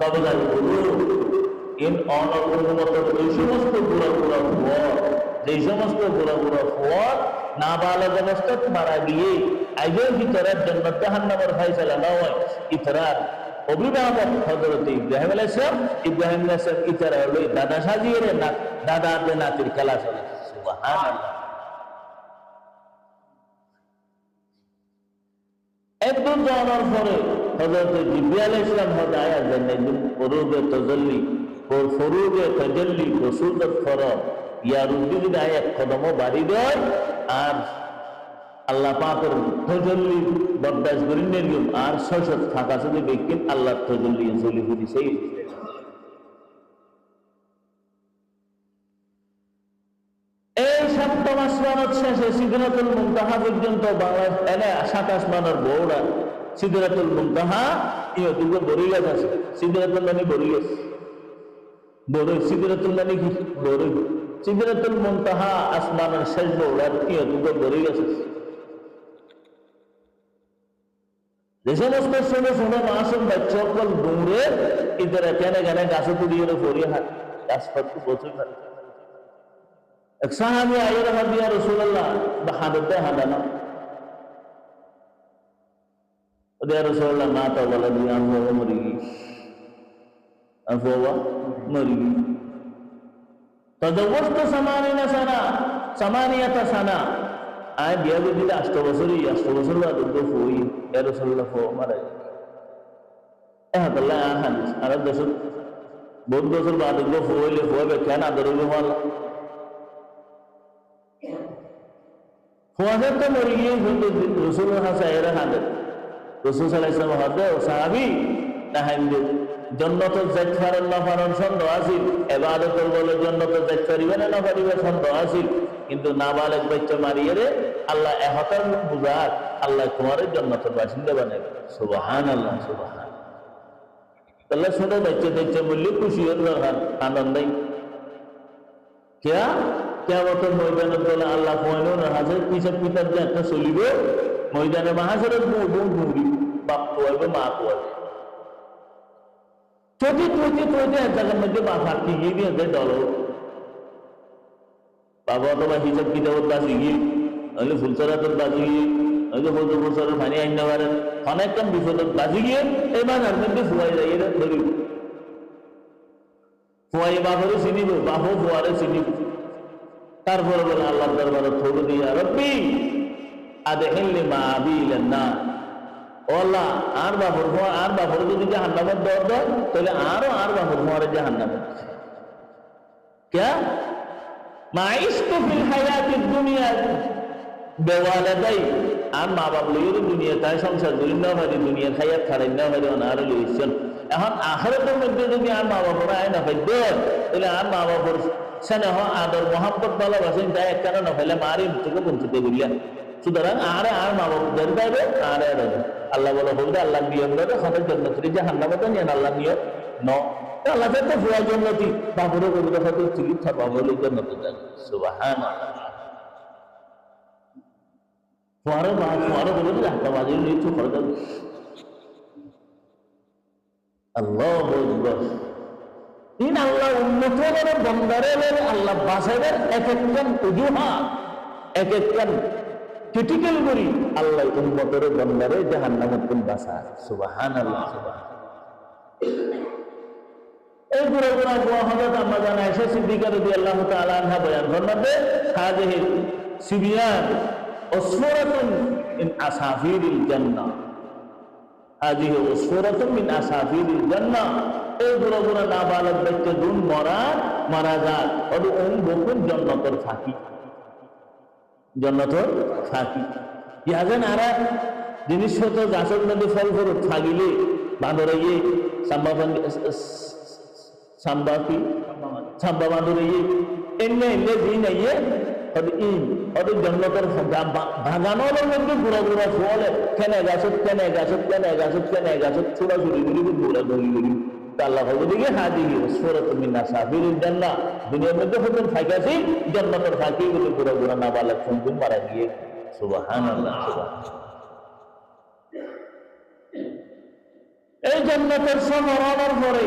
তবে যাই বলু ইন অনগুণগত এই সমস্ত বুড়া বুড়া ফল, যে সমস্ত বুড়া বুড়া ফল নাবালক অবস্থা মারা গিয়ে আইজের ভিতরের জন্য জাহান্নামের ফায়সালা না হয় ইতরার অভিভাবক হযরত ইব্রাহিম আলাইহিস সালাম, ইব্রাহিম আলাইহিস সালাম ইতরা হলো দাদা সাজিয়ে না দাদা তে নাতির খেলা চলে। সুবহানাল্লাহ। একদম জানার পরে হযরত জিবরিল আলাইহিস সালাম হযরত আয়াত দেন একদম ফুরুগে তাজাল্লি ওর ফুরুগে তাজাল্লি রসুলত ফরম ইয়ার উদ্দিন এক কদমও বাড়ি দেয় আর আল্লাহ পাকের তাজাল্লি বরদাস করেন নিয়ম আর সশত থাকা শুধু ব্যক্তি আল্লাহর তাজাল্লি জলি বুঝি সেই এই সপ্তম আসমানত শেষে সিদরাতুল মুনতাহা পর্যন্ত বাংলাদেশ এনে 7 আসমানের বড়া সিদরাতুল মুনতাহা ইয়তুকে বড়ই গাছ আছে। সিদরাতুল মানে বড়ই গাছ, বড়ই সিদরাতুল মানে কি বড়ই, সিদরাতুল মুনতাহা আসমানের শেষ বড়া ইয়তুকে বড়ই গাছ আছে। যে সমস্ত ছোট ছোট মাসুম বাচ্চা সকল দৌড়ে ইদারা কেনে কেনে গাছে তুলিয়ে পড়িয়ে হাত গাছ পাতু বছর থাকে। এক সাহাবী আইয়া রাখা ইয়া রাসূলুল্লাহ বা হাদতে হাদানা ইয়া রাসূলুল্লাহ মা তা বলা দিয়া আমো মরি আফওয়া মরি তদবস্ত সামানিনা সানা সামানিয়াতা সানা আয় বিয়া দিতে 8 বছর বাদ দুফুই ইয়া রাসূলুল্লাহ ফো মারা আল্লাহ হাদিস আর 10 বছর বাদ দুফুইলে ফোবে কেন আদরুল মাল ফোয়াজত তো মরে গিয়ে রসুলের হাসা এরা হাঁদের রসুল সাল্লাল্লাহু আলাইহি ওয়াসাল্লাম হাতে সাহাবী না হাইন্দে জান্নাতুল জাফারুল নাফারন সন্দেহ আছে, ইবাদতের বলে জান্নাতুল জাফারিবে না পারিবে সন্দেহ আছে, কিন্তু নাবালেগ বাচ্চা মারিয়ে রে আল্লাহ এহতার বুঝার আল্লাহ তোমার জান্নাতের বাসিন্দা বানাবে। সুবহানাল্লাহ সুবহানাল্লাহ। আল্লাহ ছোট বাচ্চা বললে খুশি হতে আনন্দাই কিয়ামতের ময়দানে বলে আল্লাহ কয়নো না হাজার হিসাব কিতাব যে একটা চলিবে ময়দানে মাহাজরের মুড়ি বাপ কোয়াবে মা কোয়াবে চলতে এক জায়গার মধ্যে বাপ হাঁটি গিয়ে দিয়ে দল বাবা অথবা হিসাব কিতাবত বাজি গিয়ে নইলে ফুলচরাতত বাজি গিয়ে নইলে ফুলচরের পানি আনতে পারেন অনেক কম বিপদত বাজি গিয়ে এই মাঝার মধ্যে ফুয়াই যাই ধরি ফুয়াই বাপরে চিনিব বাপও ফুয়ারে চিনিব। তারপরে বলে আল্লাহর দরবারে থোড় দিয়া রব্বি আদখিলনি মা আবি ইলান্না, ও আল্লাহ আর বাপর যদি জাহান্নামের দর দেয় তাহলে আর বাপর মারে জাহান্নামে क्या মাইশতু ফিল হায়াতিদ দুনিয়া বেওয়ালাদাই আর মা বাপ লইরে দুনিয়া তাই সংসার করি না পারি দুনিয়া খাইয়া খারাই না পারি অনার লইছেন এখন আখিরাতের মধ্যে যদি আর মা বাপর আয় না পাই তাহলে আর মা বাপর স্নেহ আদর মোহাম্মত ভালোবাসেন তাই একখানা না ফেলে মারি থেকে বঞ্চিত করিয়া সুতরাং আর মা বাপ দের পাইবে আর আল্লাহ বলে বলবে আল্লাহ নিয়ম করে সবাই জন্নতি জাহান্নামে তো নিয়ে আল্লাহ নিয়ম ন আল্লাহ তো ফুয়া জন্নতি বাপরে কবিতা হয়তো চিকিৎসা বাবলি জন্নতি যায়। সুবহানাল্লাহ। ফুয়ারে বলে একটা বাজির নিচু খরচ আল্লাহু আকবার। তিন আল্লাহ উন্নতনের বন্দারের আল্লাহ বাসাইবের এক একজন উজুহাত এক একজন ক্রিটিক্যাল করি আল্লাহ উন্নতর বন্দারে জাহান্নামের কোন বাসা। সুবহানাল্লাহ সুবহানাল্লাহ। এই পুরো হযরত আম্মা জানা আয়েশা সিদ্দিকা রাদিয়াল্লাহু তাআলা আনহা বয়ান ফরমাতে হাযিহি সিবিয়ান উসফুরাতুন মিন আসাফিরিল জান্নাহ, হাযিহি উসফুরাতুন মিন আসাফিরিল জান্নাহ। এই পুরো নাবালক বাচ্চা দুন মারা যায় ওর বকুন জান্নাতের ফাঁকি, জান্নাতের ফাঁকি ইয়াজেন আরা জিনিসপত্র গাছের মধ্যে ফল ফরুট থাকিলে বাঁদরে গিয়ে সাম্বা বাঁদরে গিয়ে এনে দিন আইয়ে ওদের জন্নতের ভাগানোর মধ্যে ঘুরা ফলে কেনে গাছত ছোড়াছুড়ি গুলি ঘুরা ধরি গুলি আল্লাহ দিকে হাজির সুরাতুম মিন আসাফিরিল জান্নাহ। দুনিয়ার মধ্যে হতেন ফাঁকাছি জান্নাতের ফাঁকি গুলি ঘুরা নাবালক সন্তান মারা গিয়ে। সুবহানাল্লাহ সুবহানাল্লাহ। এই জান্নাতের সফর আনার পরে